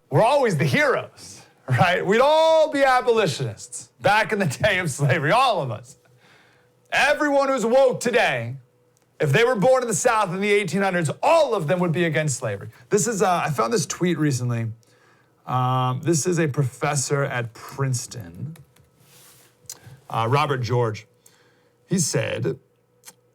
we're always the heroes, right? We'd all be abolitionists back in the day of slavery, all of us. Everyone who's woke today, if they were born in the South in the 1800s, all of them would be against slavery. This is, I found this tweet recently. This is a professor at Princeton, Robert George. He said,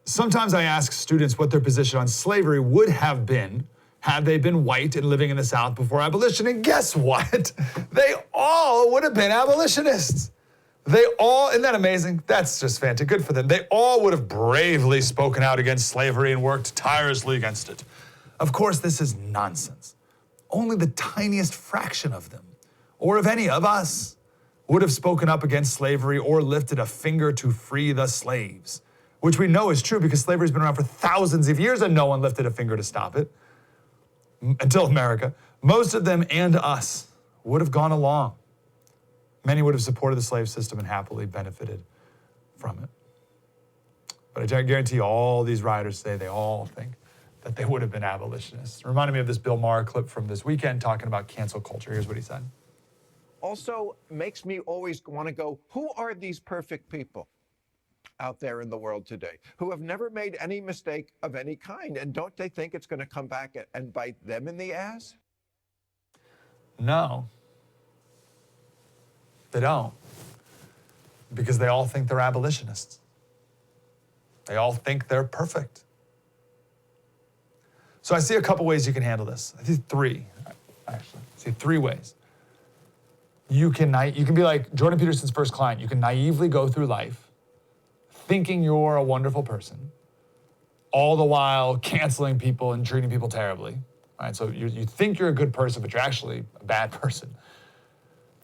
sometimes I ask students what their position on slavery would have been had they been white and living in the South before abolition. And guess what? They all would have been abolitionists. They all, isn't that amazing? That's just fantastic. Good for them. They all would have bravely spoken out against slavery and worked tirelessly against it. Of course, this is nonsense. Only the tiniest fraction of them, or of any of us, would have spoken up against slavery or lifted a finger to free the slaves, which we know is true because slavery's been around for thousands of years and no one lifted a finger to stop it until America. Most of them and us would have gone along. Many would have supported the slave system and happily benefited from it. But I guarantee you all these writers say they all think that they would have been abolitionists. It reminded me of this Bill Maher clip from this weekend talking about cancel culture. Here's what he said. Also makes me always want to go, who are these perfect people out there in the world today who have never made any mistake of any kind? And don't they think it's going to come back and bite them in the ass? No. They don't. Because they all think they're abolitionists. They all think they're perfect. So I see a couple ways you can handle this. I see three, actually. I see three ways. You can be like Jordan Peterson's first client. You can naively go through life thinking you're a wonderful person, all the while canceling people and treating people terribly. Right? So you think you're a good person, but you're actually a bad person.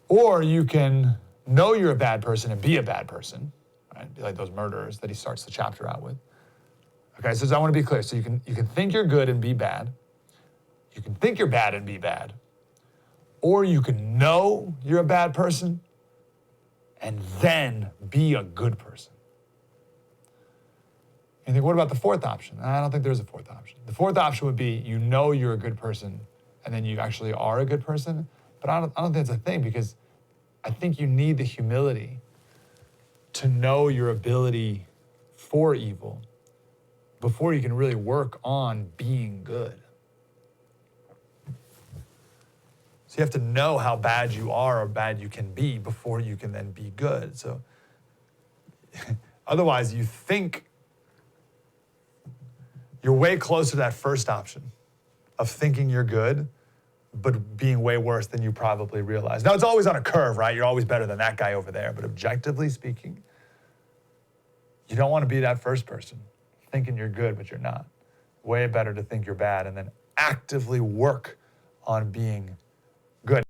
Or you can know you're a bad person and be a bad person, right? Be like those murderers that he starts the chapter out with. Okay, so I want to be clear. So you can think you're good and be bad. You can think you're bad and be bad. Or you can know you're a bad person and then be a good person. You think, what about the fourth option? I don't think there's a fourth option. The fourth option would be you know you're a good person and then you actually are a good person. But I don't think that's a thing because I think you need the humility to know your ability for evil before you can really work on being good. So you have to know how bad you are or bad you can be before you can then be good. So otherwise you think you're way closer to that first option of thinking you're good, but being way worse than you probably realize. Now, it's always on a curve, right? You're always better than that guy over there. But objectively speaking, you don't want to be that first person thinking you're good, but you're not. Way better to think you're bad and then actively work on being good.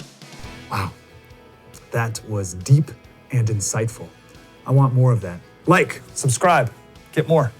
Wow, that was deep and insightful. I want more of that. Like, subscribe, get more.